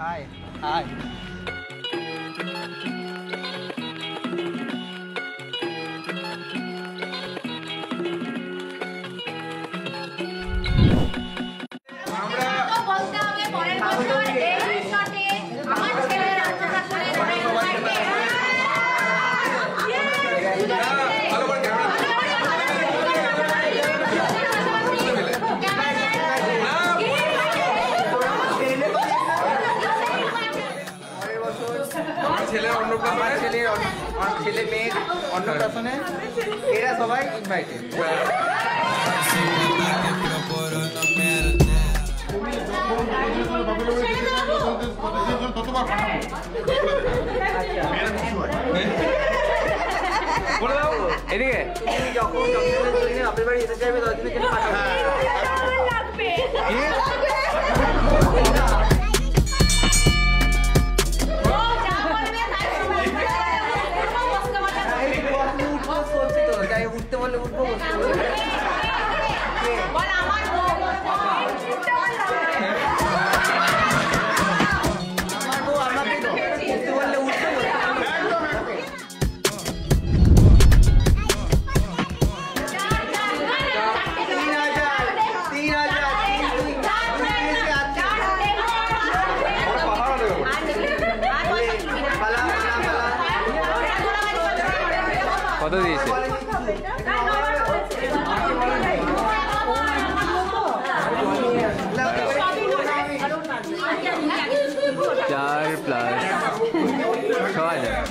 High high ছেলে মেয়ের অন্নপ্রাশনে এরা সবাই ইনভাইটেড। এদিকে যখন আপনার বাড়ি যেতে চাইবে ততদিনের জন্য উঠতে বললে উঠবো, বসতে বললে কত দিয়েছে? 4 প্লাস 6000।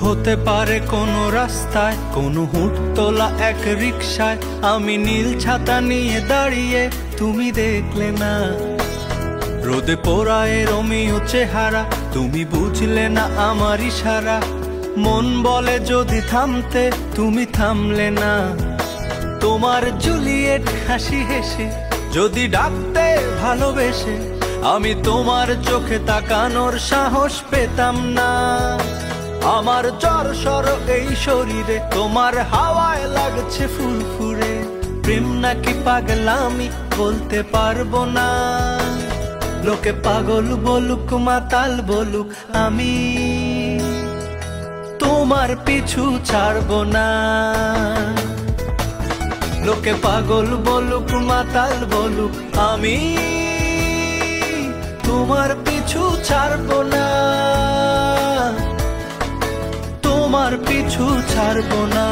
হতে পারে কোনো রাস্তায়, কোনো হুট তোলা এক রিকশায় আমি নীল ছাতা নিয়ে দাঁড়িয়ে, তুমি দেখলে না রোদে পোড়ায় রোমিও চেহারা, তুমি বুঝলে না আমার ইশারা। মন বলে যদি থামতে, তুমি থামলে না। তোমার জুলিয়েট হাসি হেসে যদি ডাকতে ভালোবেসে, আমি তোমার চোখে তাকানোর সাহস পেতাম না। আমার জ্বর সর এই শরীরে, তোমার হাওয়ায় লাগছে ফুরফুরে। প্রেম নাকি পাগলামি বলতে পারবো না। লোকে পাগল বলুক মাতাল বলুক, আমি তোমার পিছু ছাড়বো না। লোকে পাগল বলুক মাতাল বলুক, আমি তোমার পিছু ছাড়বো না। তোমার পিছু ছাড়বো না।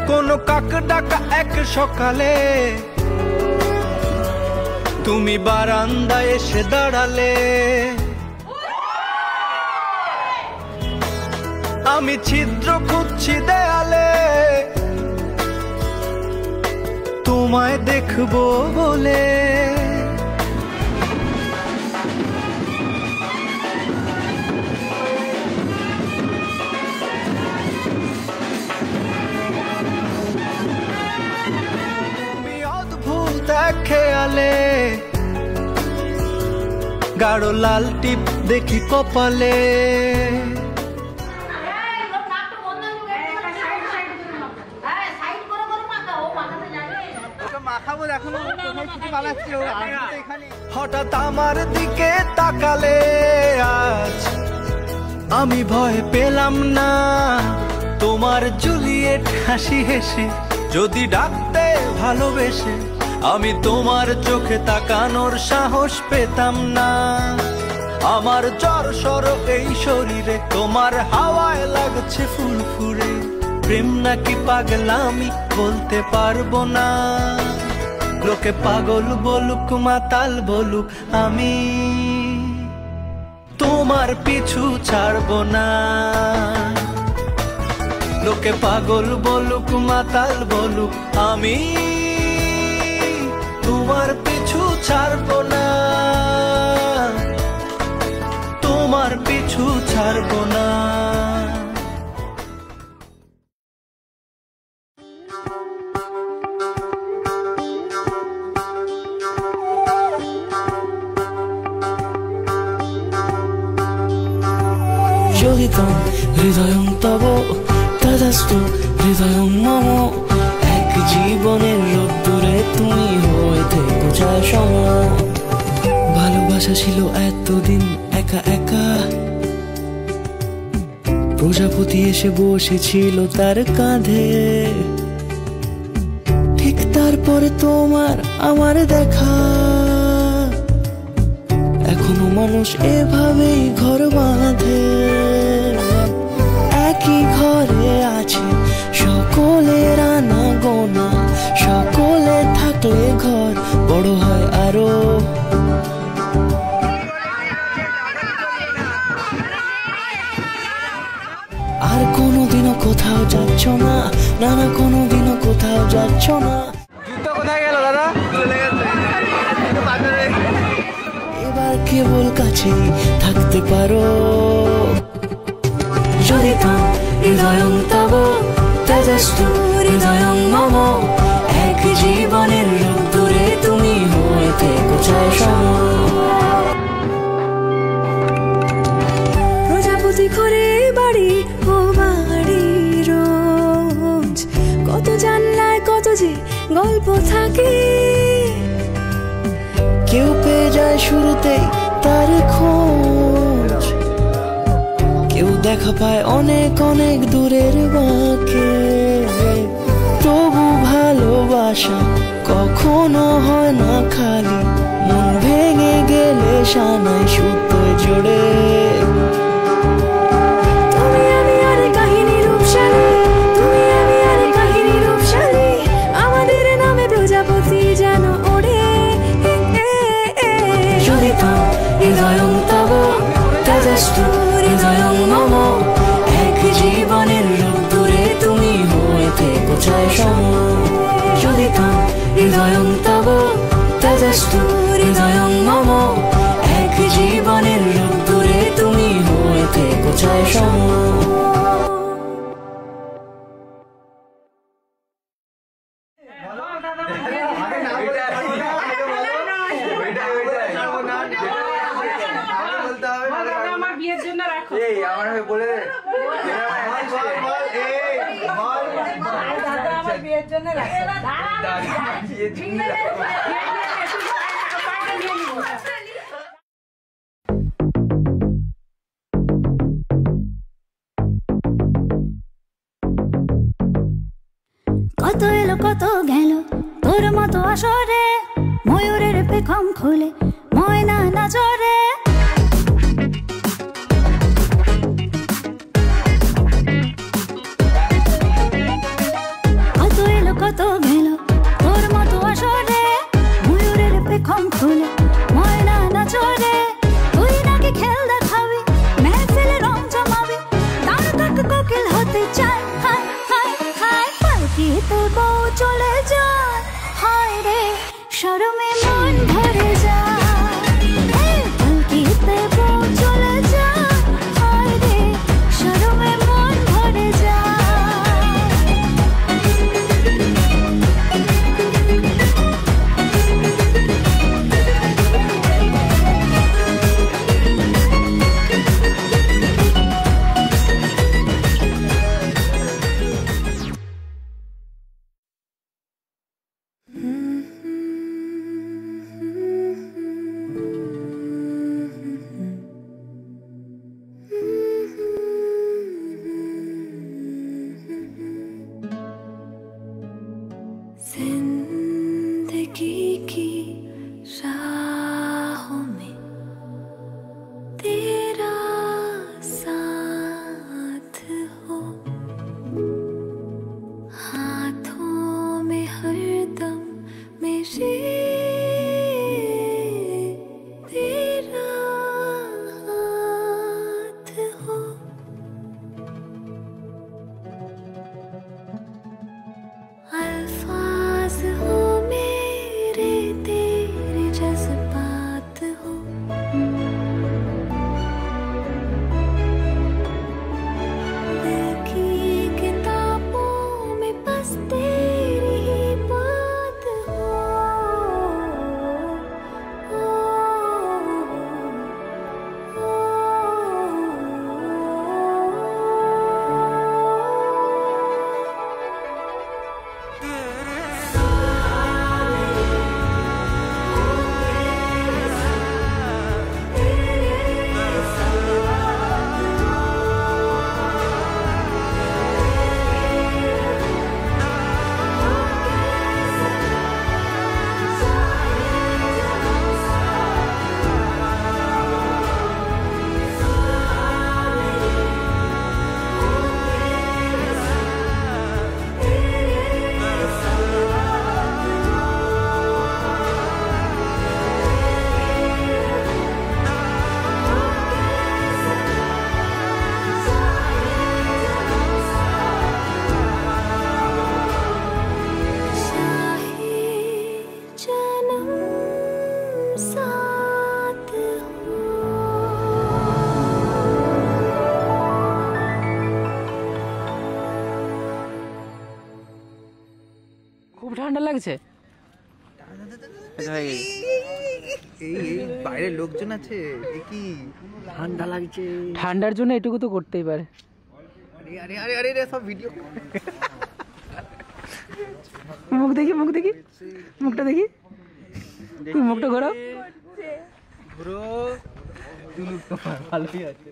কোন কাক ডাকা এক সকালে তুমি বারান্দায় এসে দাঁড়ালে, আমি ছিদ্র খুঁজছি দেয়ালে তোমায় দেখবো বলে। খেয়ালে গাঢ় লাল টিপ দেখি কপালে, হঠাৎ আমার দিকে তাকালে আজ আমি ভয় পেলাম না। তোমার জুলিয়েট হাসি হেসে যদি ডাকতে ভালোবেসে, আমি তোমার চোখে তাকানোর সাহস পেতাম না। আমার জ্বর সর এই শরীরে, তোমার হাওয়ায় লাগছে ফুরফুরে। প্রেম নাকি পাগলামি বলতে পারবো না, লোকে পাগল বলুক মাতাল বলুক, আমি তোমার পিছু ছাড়বো না। লোকে পাগল বলুক মাতাল বলুক, আমি তোমার পিছু ছাড়বো না, তোমার পিছু ছাড়বো না। যোগিতম হৃদয়ং তব তদাস্তু হৃদয়ং মম। এক জীবনের রোদ্দুরে তুমি হয়ে থেকো চায় সম। ভালোবাসা ছিল এতদিন একা একা, প্রজাপতি এসে বসেছিল তার কাঁধে। ঠিক তারপরে তোমার আমার দেখা, এখনো মানুষ এভাবেই ঘর বাঁধে। একই ঘরে আছে সকলের আনা গোনা, সকলে থাকলে ঘর বড় হয় আরো। আর কোনোদিনও কোথাও যাচ্ছ না, না না কোনোদিনও কোথাও যাচ্ছ না। জুতো কোথায় গেল দাদা? চলে গেছে। এবার কেবল কাছেই থাকতে পারো। যোগিতম হৃদয়ং তব তেজস্তু হৃদয়ং মম। এক জীবনের রোদ্দুরে তুমি হয়ে থেকো চায় সম। প্রজাপতি করে বাড়ি ও বাড়ি রোজ, কত জানলায় কত যে গল্প থাকে। কেউ পেয়ে যায় শুরুতেই তার খোঁজ, কেউ দেখা পায় অনেক অনেক দূরের বাঁকে। তবু ভালোবাসা কখনো হয় না খালি, মন ভেঙে গেলে সানাই সুতোয় জোড়ে। তুমি আমি আর কাহিনী রূপশালী, তুমি আমি আর কাহিনী রূপশালী, আমাদের নামে প্রজাপতি যেন ওড়ে। যোগিতম হৃদয়ং তব তেজস্তু হৃদয়ং মম। এক জীবনের রোদ্দুরে তুমি হয়ে থেকো চায় সম। যোগিতম হৃদয়ং তব তেজস্তু হৃদয়ং মম। এক জীবনের রোদ্দুরে তুমি হয়ে থেকো চায় সম। আমার বিয়ের জন্য রাখো। এই আমার বলে দে। আমার বিয়ের জন্য রাখো। কত এলো কত গেল তোর মতো আসরে, ময়ূরের পেখম খুলে ময়না নজরে। কত এলো কত গেল তোর মতো আসরে, ময়ূরের পেখম খুলে ময়না নজরে। তুই নাকি খেল দেখাবি, মেহফিলে রং জমাবি, তার কাক কোকিল হতে চায়। হায় হায় হায় পালকিতে বউ চলে যায়, হায় রে শরমে মন ভরে যায়। ঠান্ডা লাগছে? এই বাইরে লোকজন আছে, কি ঠান্ডা লাগছে। ঠান্ডার জন্য এটুকু তো করতেই পারে। আরে আরে আরে আরে সব ভিডিও। মুখ দেখি, মুখ দেখি, মুখটা দেখি, তুই মুখটা ঘোরাও। ব্রো, ভালোই আছে।